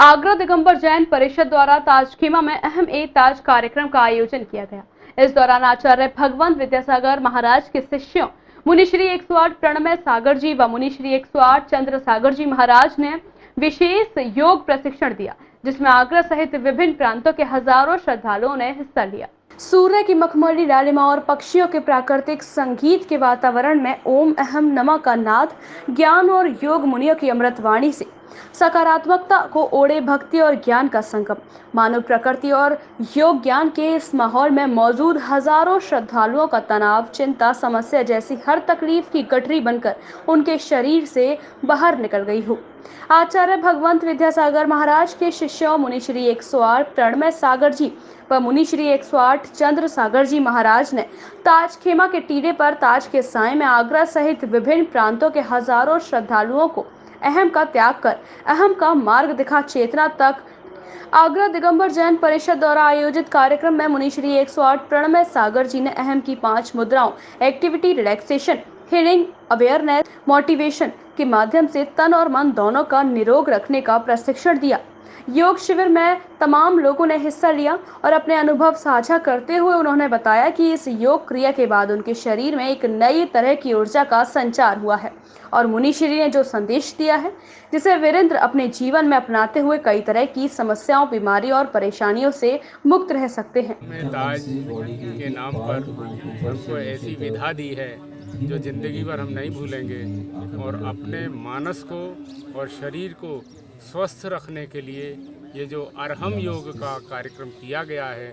आगरा दिगंबर जैन परिषद द्वारा ताजखेमा में अहम ए ताज कार्यक्रम का आयोजन किया गया। इस दौरान आचार्य भगवंत विद्यासागर महाराज के शिष्यों मुनिश्री 108 प्रणमय सागर जी व मुनिश्री 108 चंद्र सागर जी महाराज ने विशेष योग प्रशिक्षण दिया, जिसमें आगरा सहित विभिन्न प्रांतों के हजारों श्रद्धालुओं ने हिस्सा लिया। सूर्य की मखमली लालिमा और पक्षियों के प्राकृतिक संगीत के वातावरण में ओम अहम नमः का नाद, ज्ञान और योग मुनियों की अमृतवाणी से सकारात्मकता को ओढ़े भक्ति और ज्ञान का संगम। मानव प्रकृति और योग ज्ञान के इस माहौल में मौजूद हजारों श्रद्धालुओं का तनाव, चिंता, समस्या जैसी हर तकलीफ की गठरी बनकर उनके शरीर से बाहर निकल गई हो। आचार्य भगवंत विद्यासागर महाराज के शिष्यों मुनिश्री 108 प्रणमय सागर जी व मुनिश्री 108 चंद्र सागर जी महाराज ने ताजखेमा के टीले पर ताज के साए में आगरा सहित विभिन्न प्रांतों के हजारों श्रद्धालुओं को अहम का त्याग कर अहम का मार्ग दिखा चेतना तक। आगरा दिगंबर जैन परिषद द्वारा आयोजित कार्यक्रम में मुनिश्री 108 प्रणमय सागर जी ने अहम की 5 मुद्राओं activity, relaxation, healing, awareness, motivation के माध्यम से तन और मन दोनों का निरोग रखने का प्रशिक्षण दिया। योग शिविर में तमाम लोगों ने हिस्सा लिया और अपने अनुभव साझा करते हुए उन्होंने बताया कि इस योग क्रिया के बाद उनके शरीर में एक नई तरह की ऊर्जा का संचार हुआ है और मुनिश्री ने जो संदेश दिया है, जिसे वीरेंद्र अपने जीवन में अपनाते हुए कई तरह की समस्याओं, बीमारी और परेशानियों से मुक्त रह सकते हैं। ताज के नाम पर हमको ऐसी विधा दी है जो जिंदगी भर हम नहीं भूलेंगे और अपने मानस को और शरीर को स्वस्थ रखने के लिए ये जो अरहम योग का कार्यक्रम किया गया है,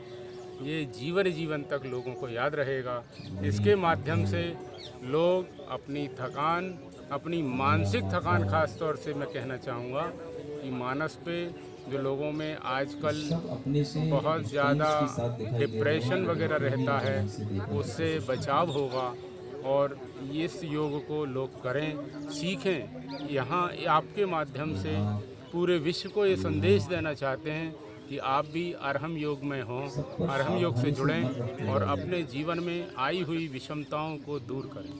ये जीवन तक लोगों को याद रहेगा। इसके माध्यम से लोग अपनी थकान, अपनी मानसिक थकान, खास तौर से मैं कहना चाहूँगा कि मानस पे जो लोगों में आजकल बहुत ज़्यादा डिप्रेशन वगैरह रहता है, उससे बचाव होगा और इस योग को लोग करें, सीखें। यहाँ आपके माध्यम से पूरे विश्व को ये संदेश देना चाहते हैं कि आप भी अरहम योग में हों, अरहम योग से जुड़ें और अपने जीवन में आई हुई विषमताओं को दूर करें।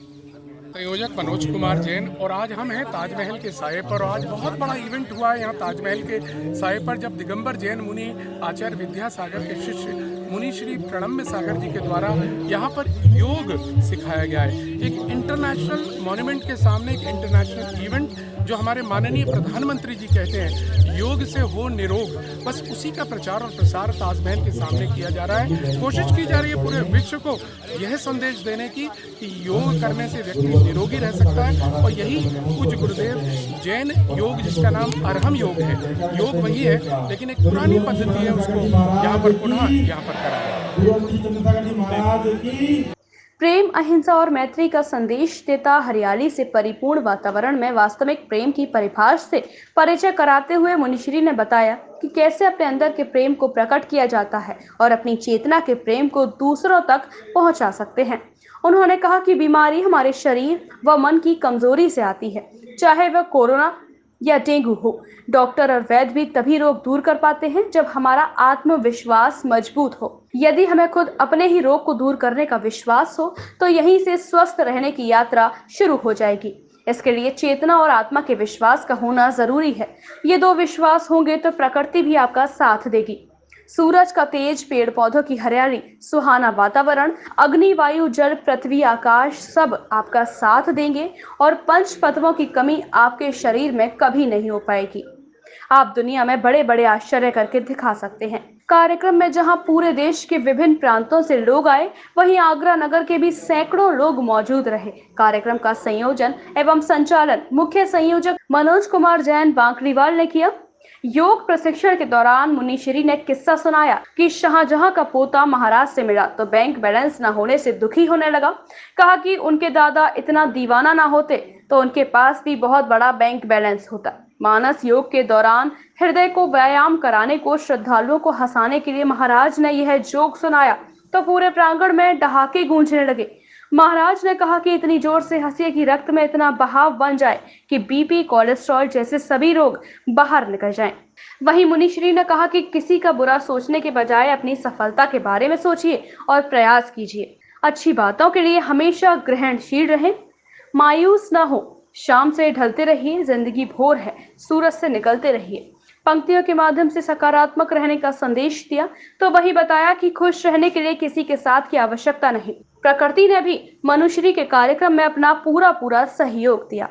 संयोजक मनोज कुमार जैन और आज हम हैं ताजमहल के साए पर। आज बहुत बड़ा इवेंट हुआ है यहाँ ताजमहल के साए पर, जब दिगंबर जैन मुनि आचार्य विद्यासागर के शिष्य मुनि श्री प्रणम्य सागर जी के द्वारा यहाँ पर योग सिखाया गया है। एक इंटरनेशनल मॉन्यूमेंट के सामने एक इंटरनेशनल इवेंट, जो हमारे माननीय प्रधानमंत्री जी कहते हैं योग से हो निरोग, बस उसी का प्रचार और प्रसार ताजमहल के सामने किया जा रहा है। कोशिश की जा रही है पूरे विश्व को यह संदेश देने की कि योग करने से व्यक्ति निरोगी रह सकता है और यही पूज्य गुरुदेव जैन योग, जिसका नाम अरहम योग है, योग वही है लेकिन एक पुरानी पद्धति है, उसको यहाँ पर पुनः यहाँ पर कराया। प्रेम, अहिंसा और मैत्री का संदेश देता हरियाली से परिपूर्ण वातावरण में वास्तविक प्रेम की परिभाषा से परिचय कराते हुए मुनिश्री ने बताया कि कैसे अपने अंदर के प्रेम को प्रकट किया जाता है और अपनी चेतना के प्रेम को दूसरों तक पहुंचा सकते हैं। उन्होंने कहा कि बीमारी हमारे शरीर व मन की कमजोरी से आती है, चाहे वह कोरोना या डेंगू हो। डॉक्टर और वैद्य भी तभी रोग दूर कर पाते हैं जब हमारा आत्मविश्वास मजबूत हो। यदि हमें खुद अपने ही रोग को दूर करने का विश्वास हो तो यहीं से स्वस्थ रहने की यात्रा शुरू हो जाएगी। इसके लिए चेतना और आत्मा के विश्वास का होना जरूरी है। ये दो विश्वास होंगे तो प्रकृति भी आपका साथ देगी। सूरज का तेज, पेड़ पौधों की हरियाली, सुहाना वातावरण, अग्नि, वायु, जल, पृथ्वी, आकाश सब आपका साथ देंगे और पंच तत्वों की कमी आपके शरीर में कभी नहीं हो पाएगी। आप दुनिया में बड़े बड़े आश्चर्य करके दिखा सकते हैं। कार्यक्रम में जहां पूरे देश के विभिन्न प्रांतों से लोग आए, वहीं आगरा नगर के भी सैकड़ों लोग मौजूद रहे। कार्यक्रम का संयोजन एवं संचालन मुख्य संयोजक मनोज कुमार जैन बांकरीवाल ने किया। योग प्रशिक्षण के दौरान मुनिश्री ने किस्सा सुनाया कि शाहजहां का पोता महाराज से मिला तो बैंक बैलेंस न होने से दुखी होने लगा। कहा कि उनके दादा इतना दीवाना ना होते तो उनके पास भी बहुत बड़ा बैंक बैलेंस होता। मानस योग के दौरान हृदय को व्यायाम कराने को, श्रद्धालुओं को हंसाने के लिए महाराज ने यह जोक सुनाया तो पूरे प्रांगण में ठहाके गूंजने लगे। महाराज ने कहा कि इतनी जोर से हंसिए कि रक्त में इतना बहाव बन जाए कि बीपी, कोलेस्ट्रॉल जैसे सभी रोग बाहर निकल जाएं। वहीं मुनिश्री ने कहा कि किसी का बुरा सोचने के बजाय अपनी सफलता के बारे में सोचिए और प्रयास कीजिए। अच्छी बातों के लिए हमेशा ग्रहणशील रहें, मायूस न हो, शाम से ढलते रहिए, जिंदगी भोर है, सूरज से निकलते रहिए। पंक्तियों के माध्यम से सकारात्मक रहने का संदेश दिया, तो वही बताया कि खुश रहने के लिए किसी के साथ की आवश्यकता नहीं। प्रकृति ने भी मनुश्री के कार्यक्रम में अपना पूरा सहयोग दिया।